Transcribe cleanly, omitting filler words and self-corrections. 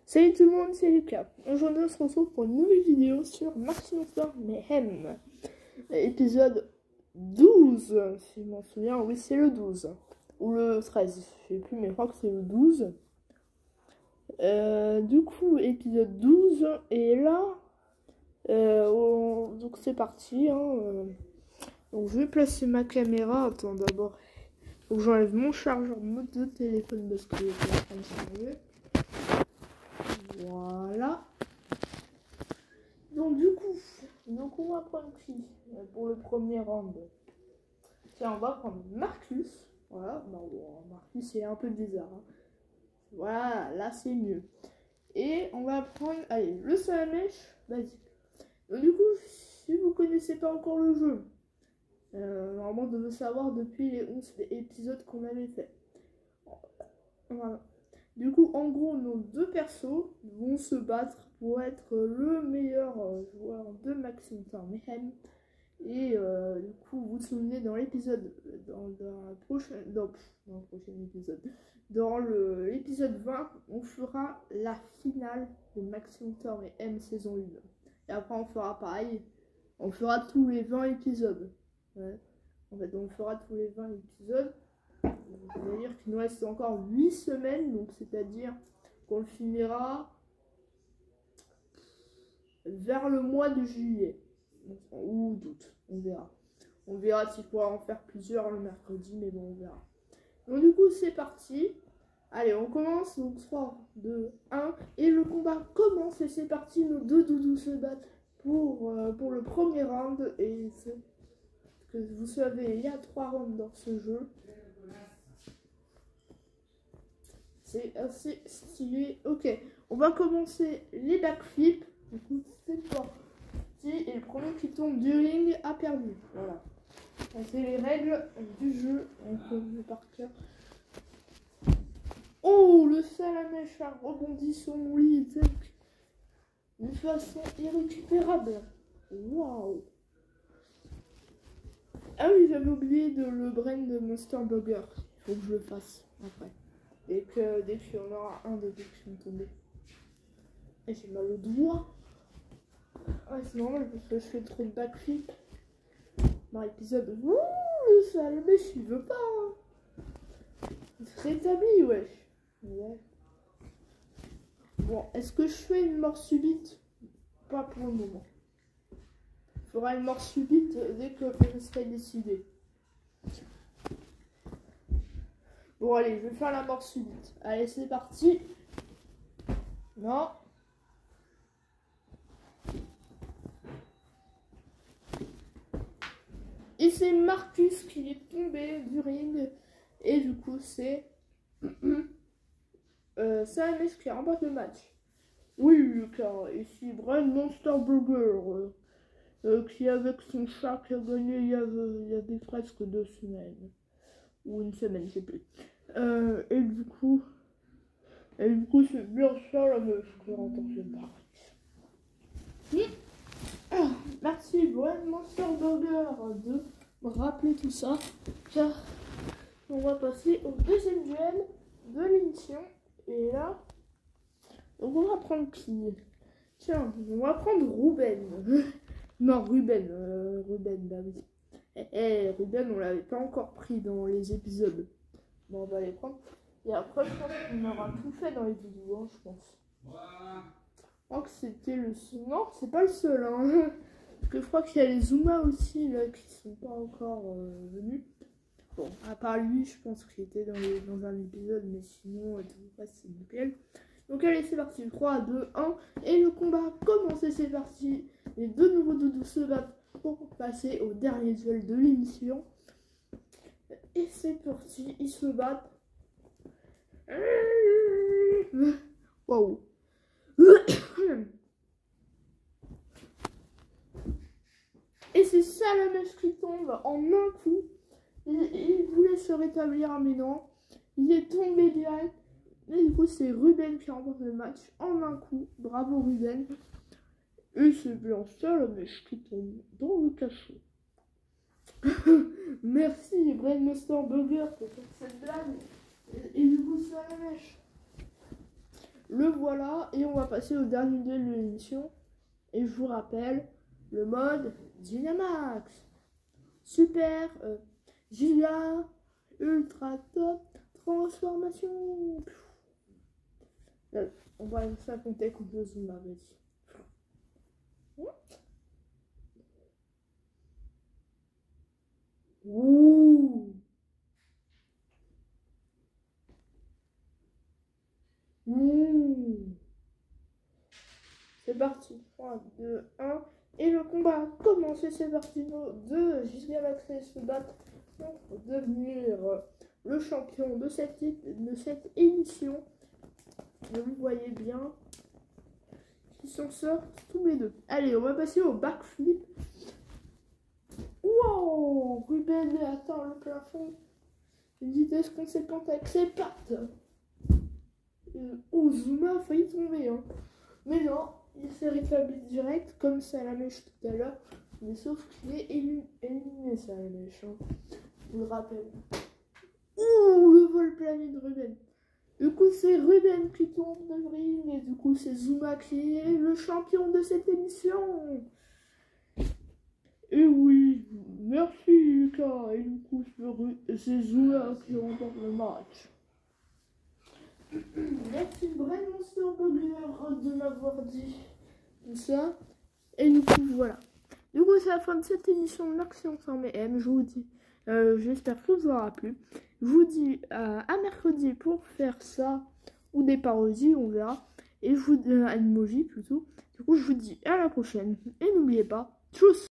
Salut tout le monde, c'est Lucas. Aujourd'hui on se retrouve pour une nouvelle vidéo sur Marx Monster Mayhem. Épisode 12, si je m'en souviens, oui c'est le 12. Ou le 13, je sais plus mais je crois que c'est le 12. Du coup, épisode 12, et là, donc c'est parti. Donc je vais placer ma caméra, attends d'abord. Donc j'enlève mon chargeur de téléphone parce qu'il est en train de charger. Voilà. Donc du coup, on va prendre qui pour le premier round? Tiens, on va prendre Marcus. Voilà, bon, Marcus est un peu bizarre. Hein. Voilà, là c'est mieux. Et on va prendre, allez, le Salamèche basique. Donc du coup, si vous connaissez pas encore le jeu, normalement vous devez savoir depuis les 11 épisodes qu'on avait fait. Voilà. Du coup, en gros, nos deux persos vont se battre pour être le meilleur joueur de Marx Monster Mayhem. Et du coup, vous vous souvenez dans l'épisode, dans le prochain épisode, dans l'épisode 20, on fera la finale de Marx Monster Mayhem saison 1. Et après, on fera pareil, on fera tous les 20 épisodes. Ouais. En fait, on fera tous les 20 épisodes. C'est-à-dire qu'il nous reste encore 8 semaines, donc c'est-à-dire qu'on le finira vers le mois de juillet ou d'août, on verra. On verra s'il pourra en faire plusieurs le mercredi, mais bon, on verra. Donc du coup, c'est parti. Allez, on commence, donc 3, 2, 1, et le combat commence, et c'est parti, nos deux doudous se battent pour le premier round, et que vous savez, il y a 3 rounds dans ce jeu. C'est assez stylé. Ok, on va commencer les backflips. Du coup, c'est parti. Et le premier qui tombe du ring a perdu. Voilà. C'est les règles du jeu. On connaît par cœur. Oh, le Salamèche a rebondi sur mon lit d'une façon irrécupérable. Waouh. Ah oui, j'avais oublié le brain de Monster Burger. Il faut que je le fasse après. Dès qu'il y en aura un des deux qui vont tomber. Et j'ai mal au doigt. Ouais, c'est normal parce que je fais trop de backflip. Dans l'épisode, ouh, le Salamèche il veut pas. Hein. Il se rétablit, wesh. Ouais. Bon, est-ce que je fais une mort subite? Pas pour le moment. Il faudra une mort subite dès que je serai décidé. Bon, allez, je vais faire la mort subite. Allez, c'est parti. Non. Et c'est Marcus qui est tombé du ring. Et du coup, c'est Salamèche qui remporte le match. Oui, car ici, Brain Monster Burger, qui avec son chat qui a gagné il y avait presque 2 semaines. Ou une semaine, je sais plus. Et du coup, c'est bien Salamèche qui remporte le match. Merci Brain Monster Burger de me rappeler tout ça, car on va passer au deuxième duel de l'émission. Et là, donc on va prendre qui? Tiens, on va prendre Ruben. Non, Ruben, bah oui. Ruben, on l'avait pas encore pris dans les épisodes. Bon, on va les prendre. Et après, je pense qu'on aura tout fait dans les vidéos, hein, je pense. Je crois que c'était le seul. Non, c'est pas le seul, hein. Parce que je crois qu'il y a les Zuma aussi, là, qui sont pas encore venus. Bon, à part lui, je pense qu'il était dans un épisode, mais sinon, c'est nickel. Donc allez, c'est parti, 3, 2, 1, et le combat commence, et c'est parti. Les deux nouveaux doudous se battent pour passer au dernier duel de l'émission. Et c'est parti, ils se battent. Waouh. Et c'est Salamèche qui tombe en un coup. Il voulait se rétablir, mais non. Il est tombé direct. Et du coup, c'est Ruben qui remporte le match en un coup. Bravo Ruben. Et c'est bien Salamèche qui tombe dans le cachot. Merci Brain Monster Burger pour cette blague. Et du coup, Salamèche Le voilà, et on va passer au dernier duel de l'émission. Et je vous rappelle, le mode Dynamax. Super, Giga, ultra top, transformation. Là, on va s'affronter contre le Zuma, vas-y. Ouh. C'est parti. 3, 2, 1. Et le combat a commencé. C'est parti. Nos deux Gigamax se battent pour devenir le champion de cette émission. Et vous voyez bien qu'ils s'en sortent tous les deux. Allez, on va passer au backflip. Wow, Ruben atteint le plafond. Une vitesse conséquente avec ses pattes. Oh, Zuma a failli tomber. Hein. Mais non, il s'est rétabli direct, comme ça la mèche tout à l'heure. Mais sauf qu'il est éliminé, ça la mèche. Hein. Je vous le rappelle. Ouh, le vol plané de Ruben. Du coup, c'est Ruben qui tombe de ring. Et du coup, c'est Zuma qui est le champion de cette émission. Et oui, merci Lucas. Et du coup, c'est Zuma qui remporte le match. Merci Brain Monster Burger de m'avoir dit tout ça. Et du coup, voilà. Du coup, c'est la fin de cette émission de Maximum Formé M. Je vous dis, j'espère que ça vous aura plu. Je vous dis à mercredi pour faire ça, ou des parodies, on verra. Et je vous dis un emoji plutôt. Du coup, je vous dis à la prochaine. Et n'oubliez pas, tchuss!